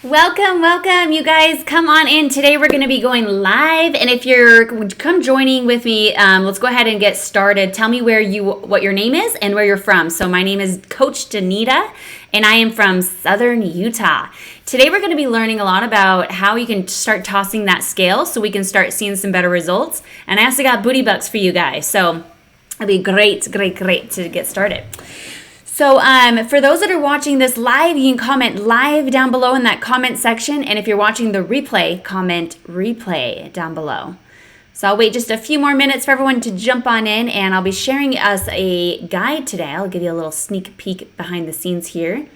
Welcome, you guys. Come on in. Today we're going to be going live, and if you're come joining with me, let's go ahead and get started. Tell me what your name is and where you're from. So my name is Coach Danita, and I am from Southern Utah. Today we're going to be learning a lot about how you can start tossing that scale, so we can start seeing some better results. And I also got booty bucks for you guys, so it'll be great to get started. So for those that are watching this live, you can comment live down below in that comment section. And if you're watching the replay, comment replay down below. So I'll wait just a few more minutes for everyone to jump on in, and I'll be sharing us a guide today. I'll give you a little sneak peek behind the scenes here.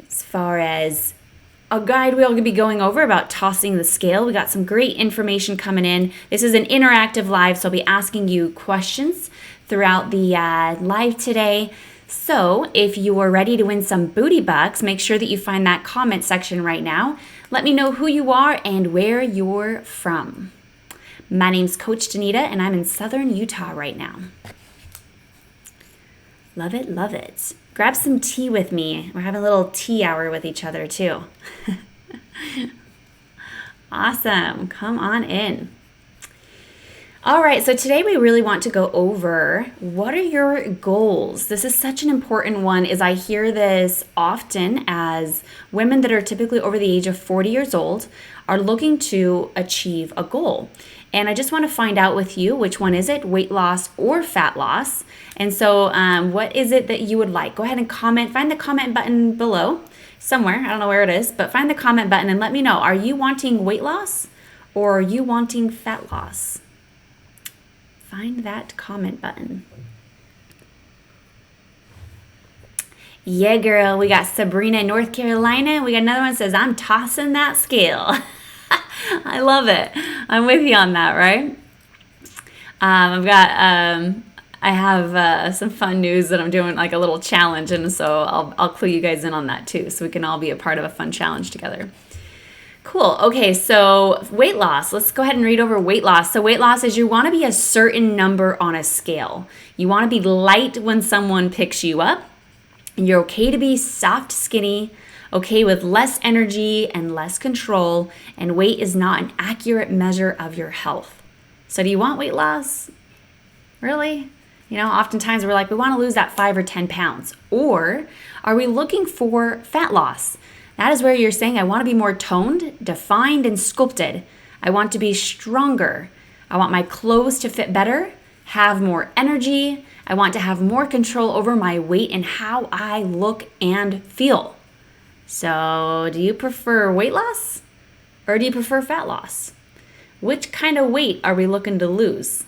As far as a guide we're going to be going over about tossing the scale. We got some great information coming in. This is an interactive live, so I'll be asking you questions throughout the live today. So if you are ready to win some booty bucks, make sure that you find that comment section right now. Let me know who you are and where you're from. My name's Coach Danita, and I'm in Southern Utah right now. Love it, love it. Grab some tea with me. We're having a little tea hour with each other too. Awesome. Come on in. All right, so today we really want to go over what are your goals. This is such an important one, as I hear this often as women that are typically over the age of 40 years old are looking to achieve a goal. And I just want to find out with you, which one is it, weight loss or fat loss? And so what is it that you would like? Go ahead and comment. Find the comment button below somewhere. I don't know where it is, but find the comment button and let me know. Are you wanting weight loss or are you wanting fat loss? Find that comment button. Yeah, girl. We got Sabrina in North Carolina. We got another one that says, I'm tossing that scale. I love it. I'm with you on that, right? I have some fun news that I'm doing, like a little challenge, and so I'll clue you guys in on that too, so we can all be a part of a fun challenge together. Cool. Okay, so weight loss. Let's go ahead and read over weight loss. So weight loss is you want to be a certain number on a scale. You want to be light when someone picks you up. You're okay to be soft, skinny, okay with less energy and less control, and weight is not an accurate measure of your health. So do you want weight loss? Really? You know, oftentimes we're like, we want to lose that 5 or 10 pounds. Or are we looking for fat loss? That is where you're saying, I want to be more toned, defined, and sculpted. I want to be stronger. I want my clothes to fit better, have more energy. I want to have more control over my weight and how I look and feel. So, do you prefer weight loss or do you prefer fat loss? Which kind of weight are we looking to lose?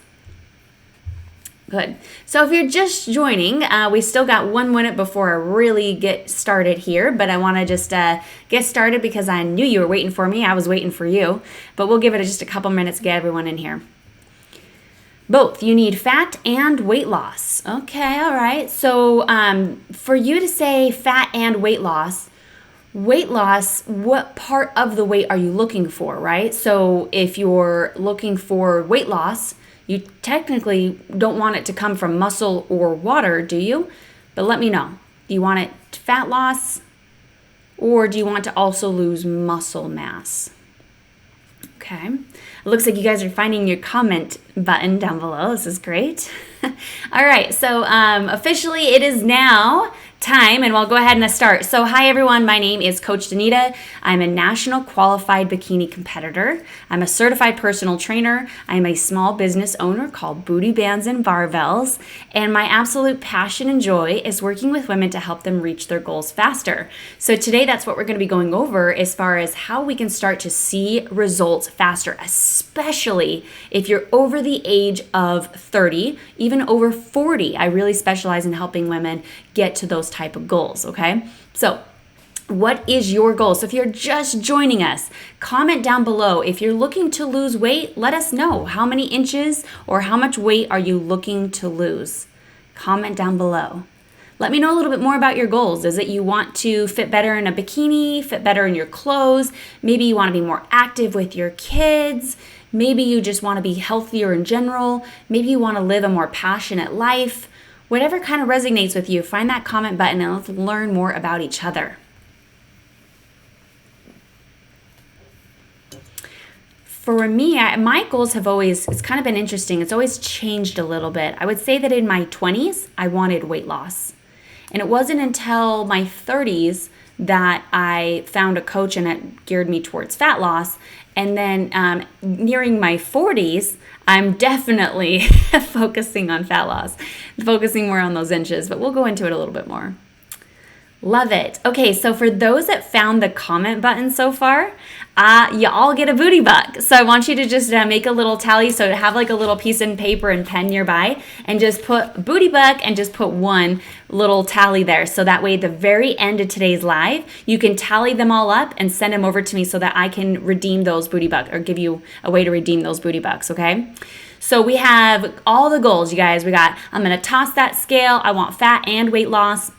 Good. So if you're just joining, we still got 1 minute before I really get started here, but I want to just get started because I knew you were waiting for me. I was waiting for you, but we'll give it just a couple minutes to get everyone in here. Both. You need fat and weight loss. Okay, all right. So for you to say fat and weight loss, what part of the weight are you looking for, right? So if you're looking for weight loss, you technically don't want it to come from muscle or water, do you? But let me know. Do you want it fat loss or do you want to also lose muscle mass? Okay. It looks like you guys are finding your comment button down below. This is great. All right. So officially it is now time, and we'll go ahead and start. So hi everyone, my name is Coach Danita. I'm a national qualified bikini competitor. I'm a certified personal trainer. I'm a small business owner called Booty Bands and Barbells, and my absolute passion and joy is working with women to help them reach their goals faster. So today that's what we're going to be going over as far as how we can start to see results faster, especially if you're over the age of 30, even over 40. I really specialize in helping women get to those type of goals, okay? So what is your goal? So if you're just joining us, comment down below. If you're looking to lose weight, let us know. How many inches or how much weight are you looking to lose? Comment down below. Let me know a little bit more about your goals. Is it you want to fit better in a bikini, fit better in your clothes? Maybe you want to be more active with your kids. Maybe you just want to be healthier in general. Maybe you want to live a more passionate life. Whatever kind of resonates with you, find that comment button and let's learn more about each other. for me, my goals have always, it's kind of been interesting. It's always changed a little bit. I would say that in my 20s, I wanted weight loss. And it wasn't until my 30s that I found a coach and it geared me towards fat loss. And then nearing my 40s, I'm definitely focusing on fat loss, focusing more on those inches, but we'll go into it a little bit more. Love it. Okay, so for those that found the comment button so far, you all get a booty buck. So I want you to just make a little tally. So have like a little piece of paper and pen nearby and just put booty buck and just put one little tally there. So that way at the very end of today's live, you can tally them all up and send them over to me so that I can redeem those booty bucks or give you a way to redeem those booty bucks, okay? So we have all the goals, you guys. I'm going to toss that scale. I want fat and weight loss.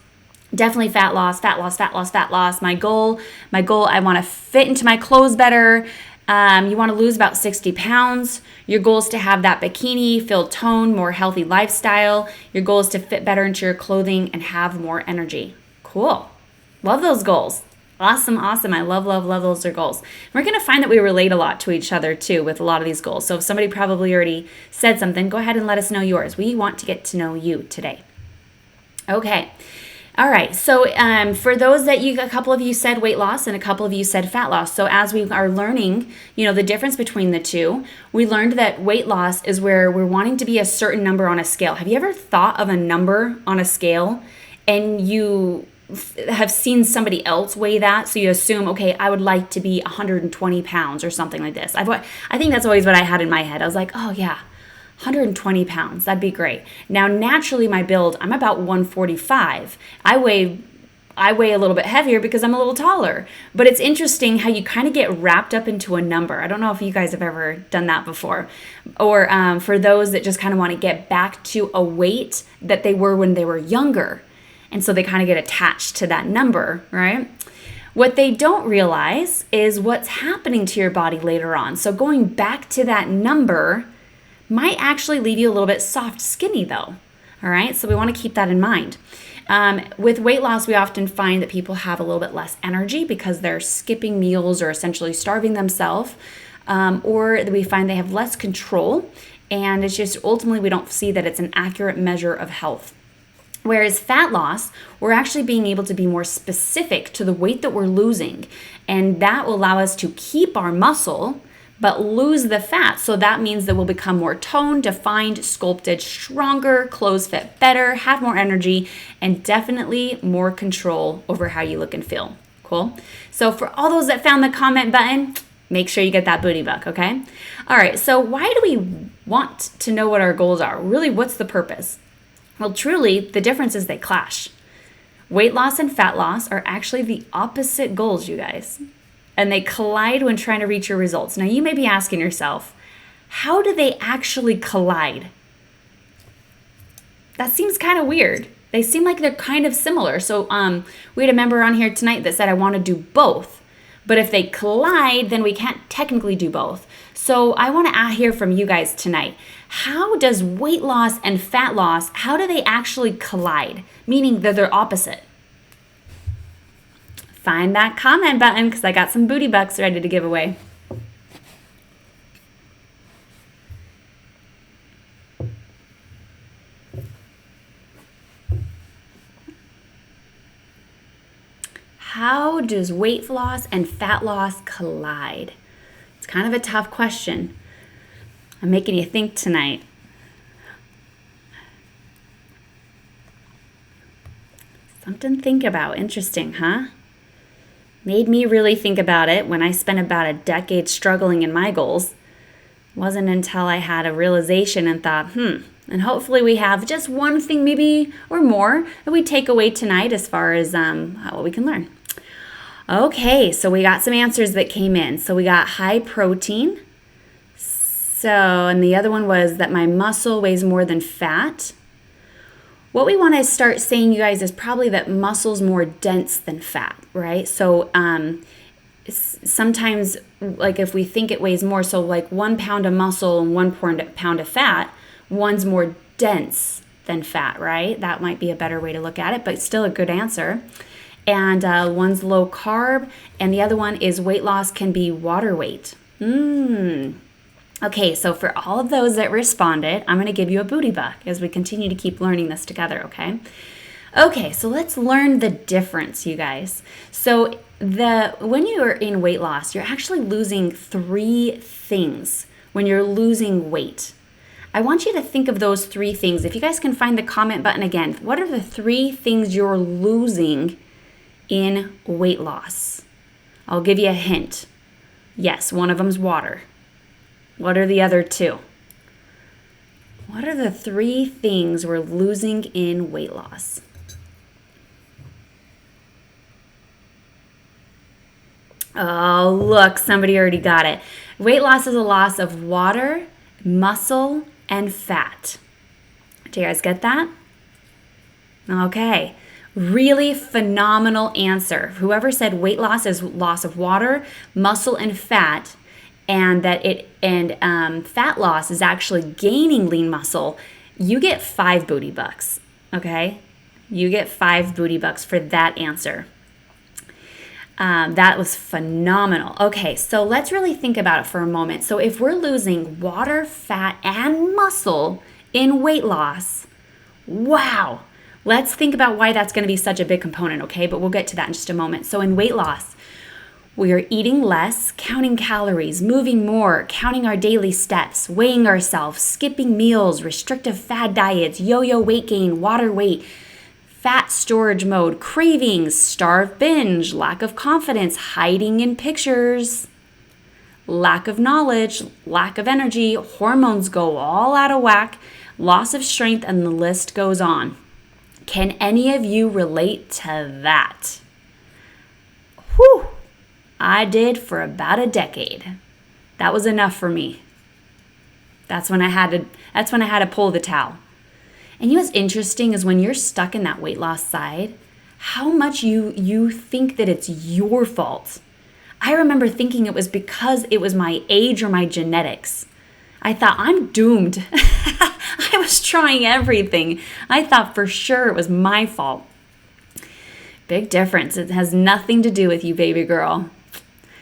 Definitely fat loss, fat loss, fat loss, fat loss. My goal, I want to fit into my clothes better. You want to lose about 60 pounds. Your goal is to have that bikini, filled tone, more healthy lifestyle. Your goal is to fit better into your clothing and have more energy. Cool. Love those goals. Awesome. I love those are goals. We're going to find that we relate a lot to each other too with a lot of these goals. So if somebody probably already said something, go ahead and let us know yours. We want to get to know you today. Okay. All right, so for those that a couple of you said weight loss and a couple of you said fat loss. So as we are learning, the difference between the two, we learned that weight loss is where we're wanting to be a certain number on a scale. Have you ever thought of a number on a scale and you have seen somebody else weigh that? So you assume, okay, I would like to be 120 pounds or something like this. I think that's always what I had in my head. I was like, oh yeah, 120 pounds, that'd be great. Now, naturally, my build, I'm about 145. I weigh a little bit heavier because I'm a little taller. But it's interesting how you kind of get wrapped up into a number. I don't know if you guys have ever done that before. Or for those that just kind of want to get back to a weight that they were when they were younger. And so they kind of get attached to that number, right? What they don't realize is what's happening to your body later on. So going back to that number might actually leave you a little bit soft, skinny though. All right, so we want to keep that in mind. With weight loss, we often find that people have a little bit less energy because they're skipping meals or essentially starving themselves, or we find they have less control, and it's just ultimately we don't see that it's an accurate measure of health. Whereas fat loss, we're actually being able to be more specific to the weight that we're losing, and that will allow us to keep our muscle but lose the fat. So that means that we'll become more toned, defined, sculpted, stronger, clothes fit better, have more energy, and definitely more control over how you look and feel. Cool? So for all those that found the comment button, make sure you get that booty buck, okay? All right, so why do we want to know what our goals are? Really, what's the purpose? Well, truly, the difference is they clash. Weight loss and fat loss are actually the opposite goals, you guys. And they collide when trying to reach your results. Now, you may be asking yourself, how do they actually collide? That seems kind of weird. They seem like they're kind of similar. So we had a member on here tonight that said, I want to do both. But if they collide, then we can't technically do both. So I want to hear from you guys tonight. How does weight loss and fat loss, how do they actually collide? Meaning that they're opposite. Find that comment button because I got some booty bucks ready to give away. How does weight loss and fat loss collide? It's kind of a tough question. I'm making you think tonight. Something to think about. Interesting, huh? Made me really think about it when I spent about a decade struggling in my goals. Wasn't until I had a realization and thought, and hopefully we have just one thing maybe or more that we take away tonight as far as what we can learn. Okay, so we got some answers that came in. So we got high protein. And the other one was that my muscle weighs more than fat. What we want to start saying, you guys, is probably that muscle's more dense than fat, right? So sometimes, like if we think it weighs more, so like 1 pound of muscle and 1 pound of fat, one's more dense than fat, right? That might be a better way to look at it, but still a good answer. And one's low carb, and the other one is weight loss can be water weight. Okay, so for all of those that responded, I'm going to give you a booty buck as we continue to keep learning this together, okay? Okay, so let's learn the difference, you guys. So when you are in weight loss, you're actually losing 3 things when you're losing weight. I want you to think of those 3 things. If you guys can find the comment button again, what are the 3 things you're losing in weight loss? I'll give you a hint. Yes, one of them's water. What are the other 2? What are the 3 things we're losing in weight loss? Oh, look, somebody already got it. Weight loss is a loss of water, muscle, and fat. Do you guys get that? Okay. Really phenomenal answer. Whoever said weight loss is loss of water, muscle, and fat, and that fat loss is actually gaining lean muscle, you get 5 booty bucks. Okay? You get 5 booty bucks for that answer. That was phenomenal. Okay, so let's really think about it for a moment. So if we're losing water, fat, and muscle in weight loss, wow. Let's think about why that's going to be such a big component, okay? But we'll get to that in just a moment. So in weight loss, we are eating less, counting calories, moving more, counting our daily steps, weighing ourselves, skipping meals, restrictive fad diets, yo-yo weight gain, water weight, fat storage mode, cravings, starve binge, lack of confidence, hiding in pictures, lack of knowledge, lack of energy, hormones go all out of whack, loss of strength, and the list goes on. Can any of you relate to that? Whew! I did for about a decade. That was enough for me. That's when I had to pull the towel. And you know what's interesting is when you're stuck in that weight loss side, how much you think that it's your fault. I remember thinking it was because it was my age or my genetics. I thought, I'm doomed. I was trying everything. I thought for sure it was my fault. Big difference. It has nothing to do with you, baby girl.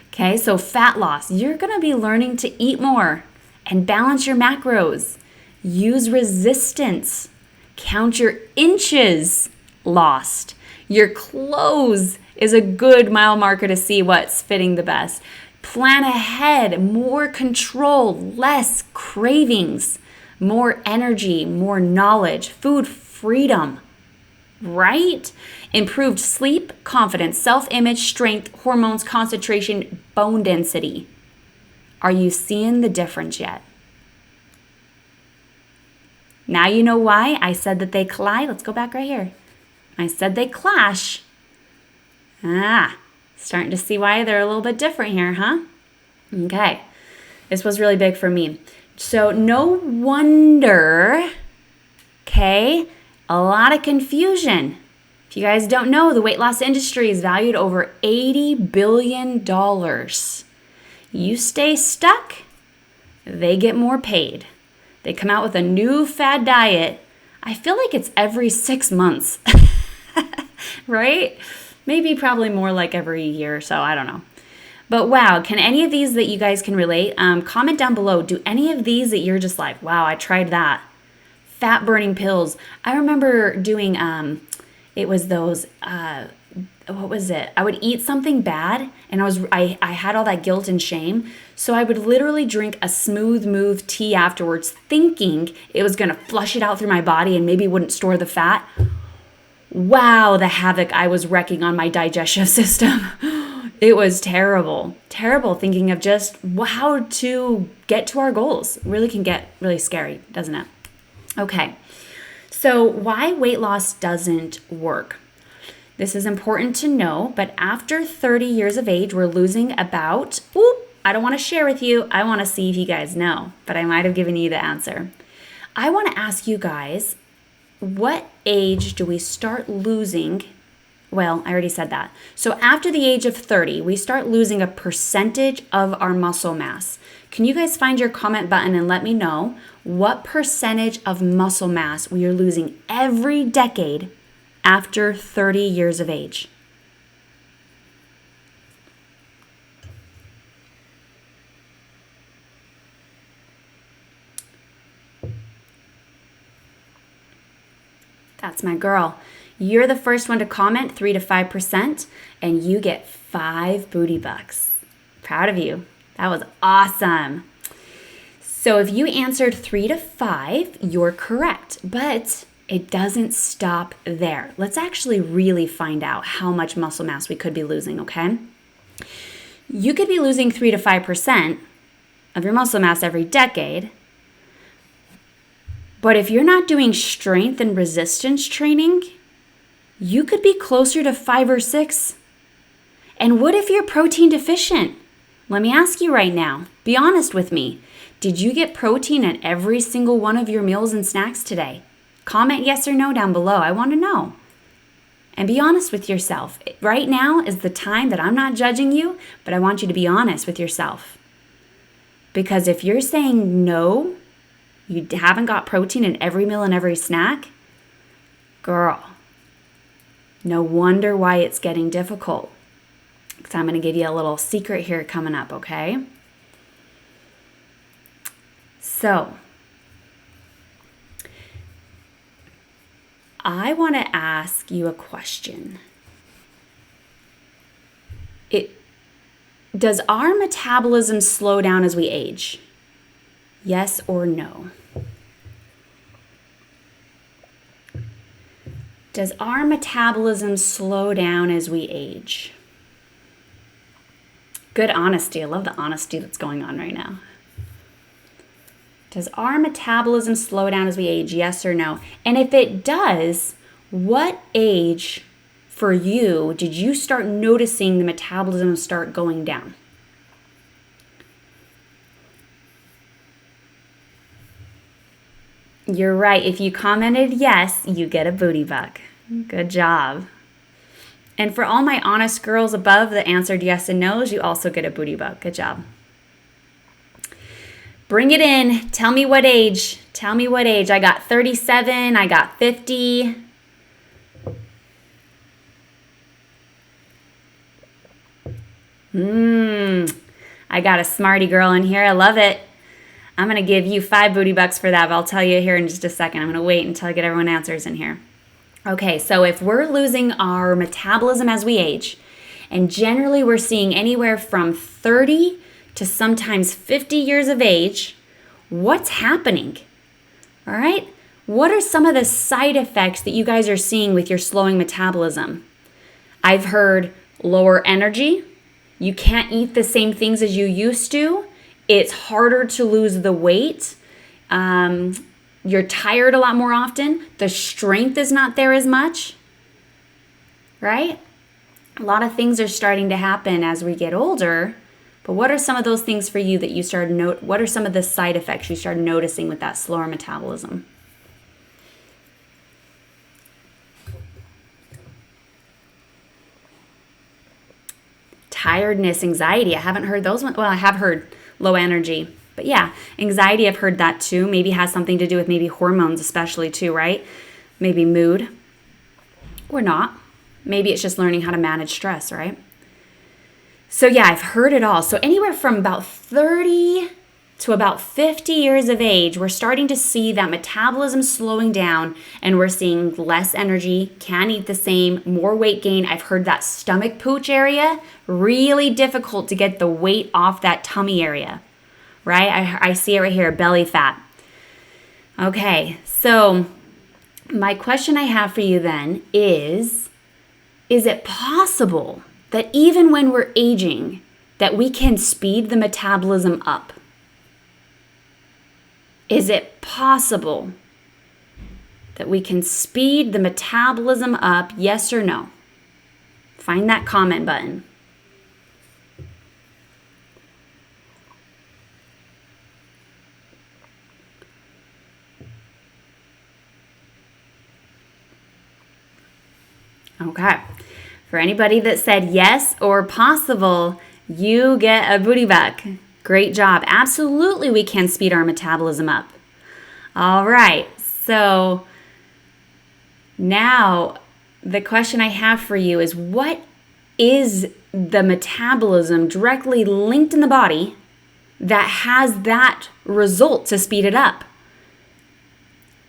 Okay, so fat loss. You're going to be learning to eat more and balance your macros. Use resistance. Count your inches lost. Your clothes is a good mile marker to see what's fitting the best. Plan ahead, more control, less cravings, more energy, more knowledge, food freedom, right? Improved sleep, confidence, self-image, strength, hormones, concentration, bone density. Are you seeing the difference yet? Now you know why I said that they collide. Let's go back right here. I said they clash. Starting to see why they're a little bit different here, huh? Okay. This was really big for me. So no wonder, okay, a lot of confusion. If you guys don't know, the weight loss industry is valued over $80 billion. You stay stuck, they get more paid. They come out with a new fad diet. I feel like it's every 6 months, right? Maybe probably more like every year or so. I don't know. But wow, can any of these that you guys can relate? Comment down below. Do any of these that you're just like, wow, I tried that. Fat burning pills. I remember doing, it was those, what was it? I would eat something bad and I had all that guilt and shame. So I would literally drink a Smooth Move tea afterwards thinking it was going to flush it out through my body and maybe wouldn't store the fat. Wow, the havoc I was wrecking on my digestive system. It was terrible. Terrible thinking of just how to get to our goals. Really can get really scary, doesn't it? Okay, so why weight loss doesn't work. This is important to know, but after 30 years of age, we're losing about, I don't want to share with you. I want to see if you guys know, but I might have given you the answer. I want to ask you guys, what age do we start losing? Well, I already said that. So after the age of 30, we start losing a percentage of our muscle mass. Can you guys find your comment button and let me know what percentage of muscle mass we are losing every decade after 30 years of age? That's my girl. You're the first one to comment, 3 to 5%, and you get 5 booty bucks. Proud of you. That was awesome. So if you answered 3 to 5, you're correct, but it doesn't stop there. Let's actually really find out how much muscle mass we could be losing, okay? You could be losing 3 to 5% of your muscle mass every decade, but if you're not doing strength and resistance training, you could be closer to 5 or 6. And what if you're protein deficient? Let me ask you right now, be honest with me. Did you get protein at every single one of your meals and snacks today? Comment yes or no down below. I want to know. And be honest with yourself. Right now is the time that I'm not judging you, but I want you to be honest with yourself. Because if you're saying no, you haven't got protein in every meal and every snack, girl, no wonder why it's getting difficult. Because I'm going to give you a little secret here coming up, okay? So, I want to ask you a question. Does our metabolism slow down as we age? Yes or no? Does our metabolism slow down as we age? Good honesty. I love the honesty that's going on right now. Does our metabolism slow down as we age? Yes or no? And if it does, what age for you did you start noticing the metabolism start going down? You're right. If you commented yes, you get a booty buck. Good job. And for all my honest girls above that answered yes and no's, you also get a booty buck. Good job. Bring it in. Tell me what age. Tell me what age. I got 37. I got 50. I got a smarty girl in here. I love it. I'm going to give you 5 booty bucks for that, but I'll tell you here in just a second. I'm going to wait until I get everyone answers in here. Okay, so if we're losing our metabolism as we age, and generally we're seeing anywhere from 30 to sometimes 50 years of age, what's happening? All right? What are some of the side effects that you guys are seeing with your slowing metabolism? I've heard lower energy. You can't eat the same things as you used to. It's harder to lose the weight. You're tired a lot more often. The strength is not there as much, right? A lot of things are starting to happen as we get older. But what are some of those things for you that you started what are some of the side effects you started noticing with that slower metabolism? Tiredness, anxiety. I haven't heard those ones. Well, I have heard low energy. But yeah, anxiety, I've heard that too. Maybe has something to do with maybe hormones especially too, right? Maybe mood or not. Maybe it's just learning how to manage stress, right? So yeah, I've heard it all. So anywhere from about 30 to about 50 years of age, we're starting to see that metabolism slowing down and we're seeing less energy, can't eat the same, more weight gain. I've heard that stomach pooch area, really difficult to get the weight off that tummy area, right? I see it right here, belly fat. Okay, so my question I have for you then is it possible that even when we're aging, that we can speed the metabolism up? Is it possible that we can speed the metabolism up, yes or no? Find that comment button. Okay. For anybody that said yes or possible, you get a booty buck. Great job. Absolutely, we can speed our metabolism up. All right. So now the question I have for you is, what is the metabolism directly linked in the body that has that result to speed it up?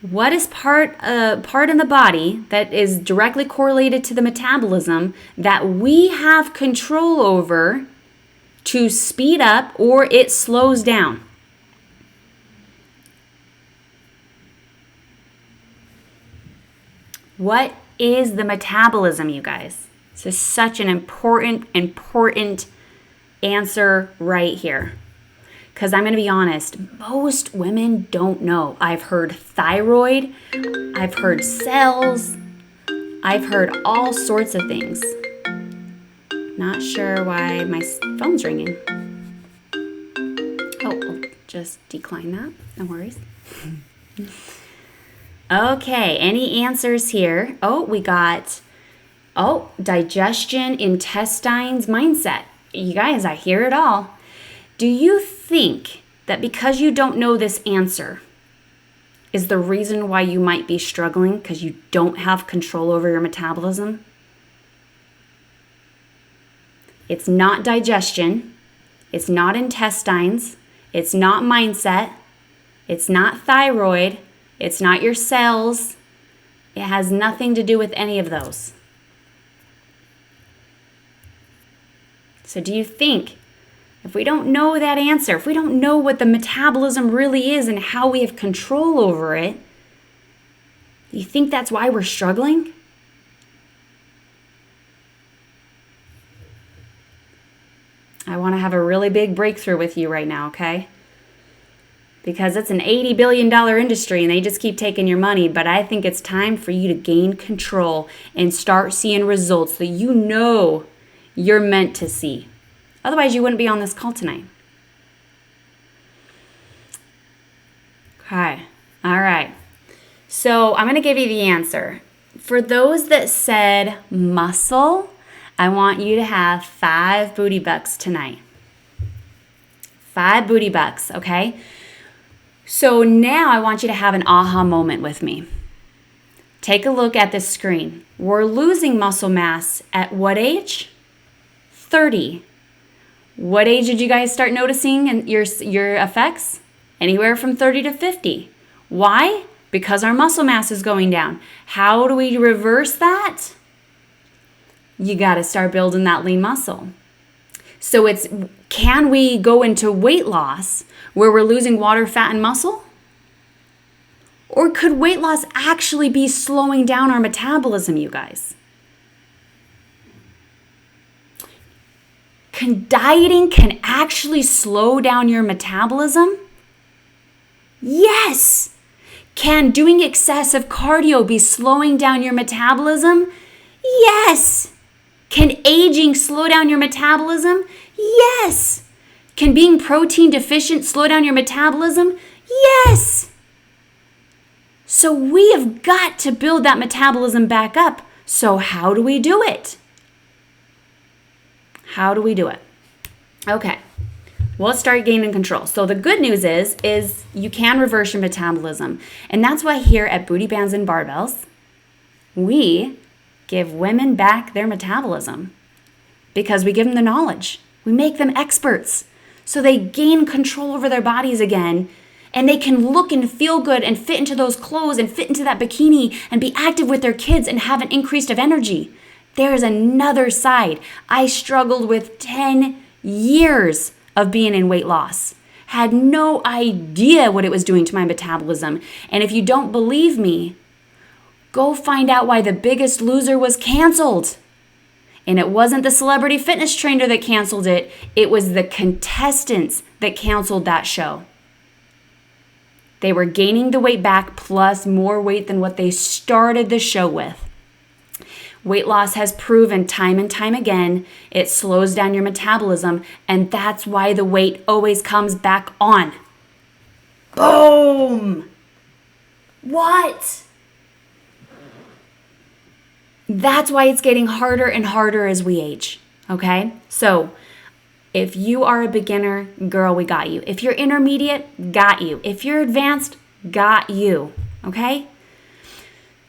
What is part in the body that is directly correlated to the metabolism that we have control over to speed up or it slows down? What is the metabolism, you guys? This is such an important answer right here. Because I'm going to be honest, most women don't know. I've heard thyroid, I've heard cells, I've heard all sorts of things. Not sure why my phone's ringing. Oh, I'll just decline that. No worries. Okay, any answers here? Oh, we got, digestion, intestines, mindset. You guys, I hear it all. Do you think that because you don't know this answer is the reason why you might be struggling because you don't have control over your metabolism? It's not digestion. It's not intestines. It's not mindset. It's not thyroid. It's not your cells. It has nothing to do with any of those. So do you think if we don't know that answer, if we don't know what the metabolism really is and how we have control over it, do you think that's why we're struggling? I want to have a really big breakthrough with you right now, okay? Because it's an $80 billion industry and they just keep taking your money, but I think it's time for you to gain control and start seeing results that you know you're meant to see. Otherwise, you wouldn't be on this call tonight. Okay. All right. So I'm going to give you the answer. For those that said muscle, I want you to have 5 booty bucks tonight. 5 booty bucks, okay? So now I want you to have an aha moment with me. Take a look at this screen. We're losing muscle mass at what age? 30. What age did you guys start noticing your effects? Anywhere from 30 to 50. Why? Because our muscle mass is going down. How do we reverse that? You got to start building that lean muscle. So can we go into weight loss where we're losing water, fat, and muscle? Or could weight loss actually be slowing down our metabolism, you guys? Dieting can actually slow down your metabolism? Yes! Can doing excessive cardio be slowing down your metabolism? Yes! Can aging slow down your metabolism? Yes! Can being protein deficient slow down your metabolism? Yes! So we have got to build that metabolism back up. So how do we do it? How do we do it? Okay, we'll start gaining control. So the good news is you can reverse your metabolism. And that's why here at Booty Bands and Barbells, we give women back their metabolism because we give them the knowledge. We make them experts so they gain control over their bodies again and they can look and feel good and fit into those clothes and fit into that bikini and be active with their kids and have an increase of energy. There is another side. I struggled with 10 years of being in weight loss. Had no idea what it was doing to my metabolism. And if you don't believe me, go find out why The Biggest Loser was canceled. And it wasn't the celebrity fitness trainer that canceled it. It was the contestants that canceled that show. They were gaining the weight back plus more weight than what they started the show with. Weight loss has proven time and time again, it slows down your metabolism, and that's why the weight always comes back on. Boom! What? That's why it's getting harder and harder as we age, okay? So if you are a beginner, girl, we got you. If you're intermediate, got you. If you're advanced, got you, okay?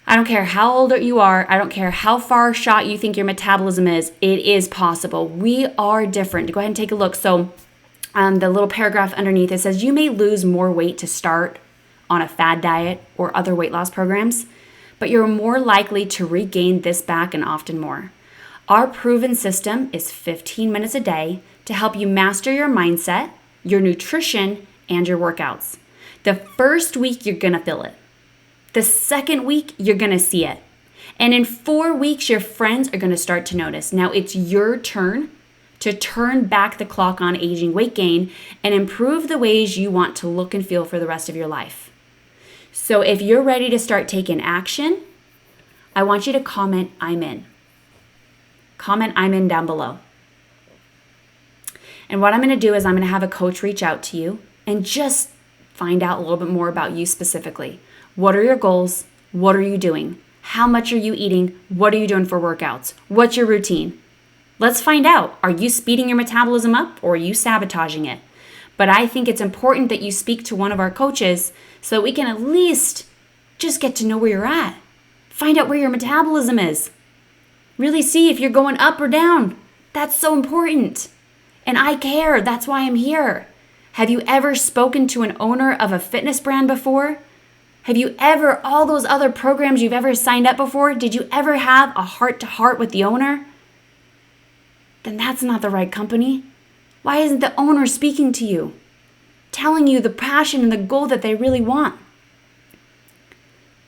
I don't care how old you are. I don't care how far shot you think your metabolism is. It is possible. We are different. Go ahead and take a look. So the little paragraph underneath, it says, you may lose more weight to start on a fad diet or other weight loss programs, but you're more likely to regain this back and often more. Our proven system is 15 minutes a day to help you master your mindset, your nutrition, and your workouts. The first week, you're gonna feel it. The second week, you're gonna see it. And in 4 weeks, your friends are gonna start to notice. Now it's your turn to turn back the clock on aging weight gain and improve the ways you want to look and feel for the rest of your life. So if you're ready to start taking action, I want you to comment, "I'm in." Comment, "I'm in" down below. And what I'm going to do is I'm going to have a coach reach out to you and just find out a little bit more about you specifically. What are your goals? What are you doing? How much are you eating? What are you doing for workouts? What's your routine? Let's find out. Are you speeding your metabolism up or are you sabotaging it? But I think it's important that you speak to one of our coaches so that we can at least just get to know where you're at. Find out where your metabolism is. Really see if you're going up or down. That's so important. And I care. That's why I'm here. Have you ever spoken to an owner of a fitness brand before? Have you ever, all those other programs you've ever signed up before, did you ever have a heart-to-heart with the owner? Then that's not the right company. Why isn't the owner speaking to you? Telling you the passion and the goal that they really want?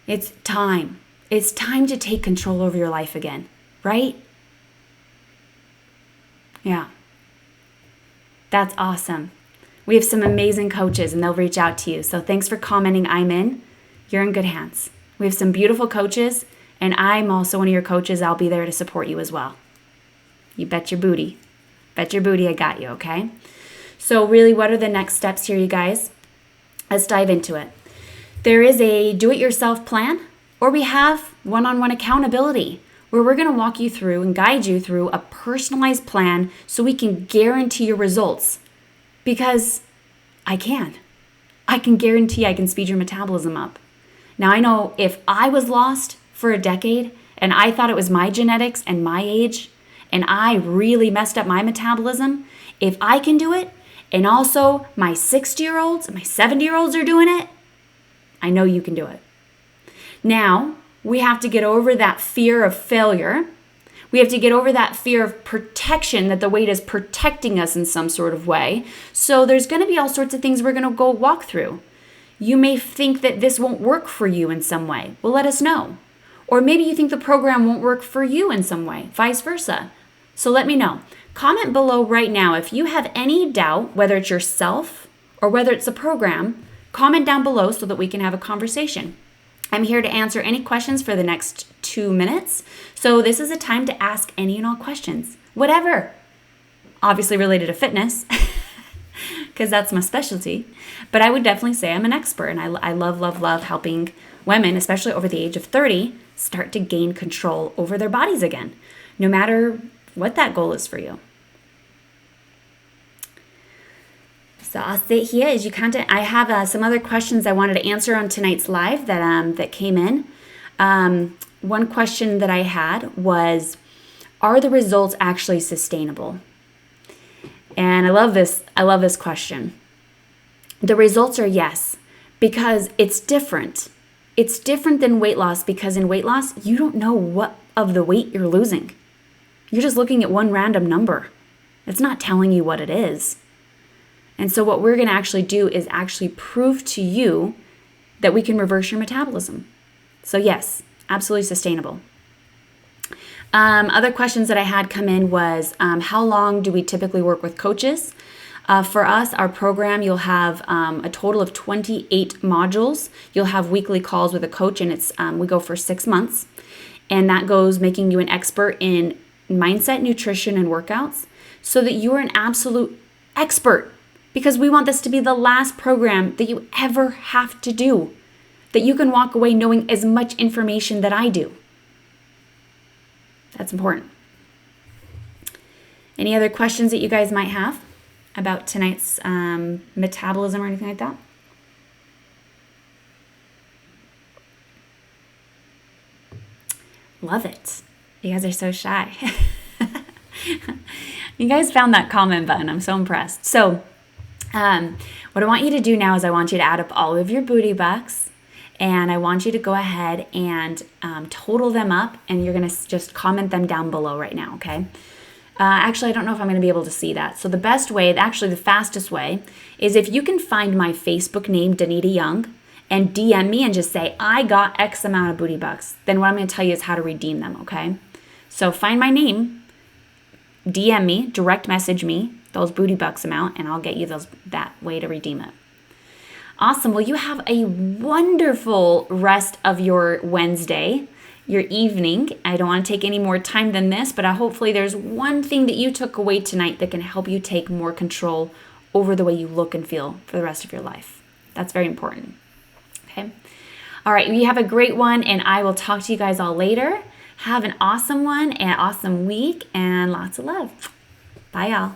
It's time. It's time to take control over your life again, right? Yeah. That's awesome. We have some amazing coaches and they'll reach out to you. So thanks for commenting, "I'm in." You're in good hands. We have some beautiful coaches and I'm also one of your coaches. I'll be there to support you as well. You bet your booty. Bet your booty I got you, okay? So really, what are the next steps here, you guys? Let's dive into it. There is a do-it-yourself plan, or we have one-on-one accountability, where we're gonna walk you through and guide you through a personalized plan so we can guarantee your results. Because I can. I can guarantee I can speed your metabolism up. Now I know if I was lost for a decade and I thought it was my genetics and my age, and I really messed up my metabolism, if I can do it, and also my 60-year-olds and my 70-year-olds are doing it, I know you can do it. Now, we have to get over that fear of failure. We have to get over that fear of protection, that the weight is protecting us in some sort of way. So there's going to be all sorts of things we're going to go walk through. You may think that this won't work for you in some way. Well, let us know. Or maybe you think the program won't work for you in some way, vice versa. So let me know. Comment below right now if you have any doubt, whether it's yourself or whether it's the program. Comment down below so that we can have a conversation. I'm here to answer any questions for the next 2 minutes. So this is a time to ask any and all questions, whatever. Obviously related to fitness, because that's my specialty. But I would definitely say I'm an expert, and I love helping women, especially over the age of 30, start to gain control over their bodies again, no matter what that goal is for you. So I'll sit here as you content. I have some other questions I wanted to answer on tonight's live that came in. One question that I had was, are the results actually sustainable? And I love this question. The results are yes, because it's different. It's different than weight loss, because in weight loss, you don't know what of the weight you're losing. You're just looking at one random number. It's not telling you what it is. And so what we're going to actually do is actually prove to you that we can reverse your metabolism. So yes, absolutely sustainable. Other questions that I had come in was, how long do we typically work with coaches? For us, our program, you'll have a total of 28 modules. You'll have weekly calls with a coach, and it's we go for 6 months. And that goes making you an expert in mindset, nutrition, and workouts so that you are an absolute expert. Because we want this to be the last program that you ever have to do, that you can walk away knowing as much information that I do. That's important. Any other questions that you guys might have about tonight's metabolism or anything like that? Love it. You guys are so shy. You guys found that comment button. I'm so impressed. So What I want you to do now is I want you to add up all of your booty bucks, and I want you to go ahead and total them up, and you're going to just comment them down below right now, okay? Actually, I don't know if I'm going to be able to see that. So the best way, actually the fastest way, is if you can find my Facebook name, Danita Young, and DM me and just say, I got X amount of booty bucks. Then what I'm going to tell you is how to redeem them, okay? So find my name, DM me, direct message me those booty bucks amount, and I'll get you that way to redeem it. Awesome. Well, you have a wonderful rest of your Wednesday, your evening. I don't want to take any more time than this, but hopefully there's one thing that you took away tonight that can help you take more control over the way you look and feel for the rest of your life. That's very important. Okay. All right. You have a great one, and I will talk to you guys all later. Have an awesome one, and an awesome week, and lots of love. Bye, y'all.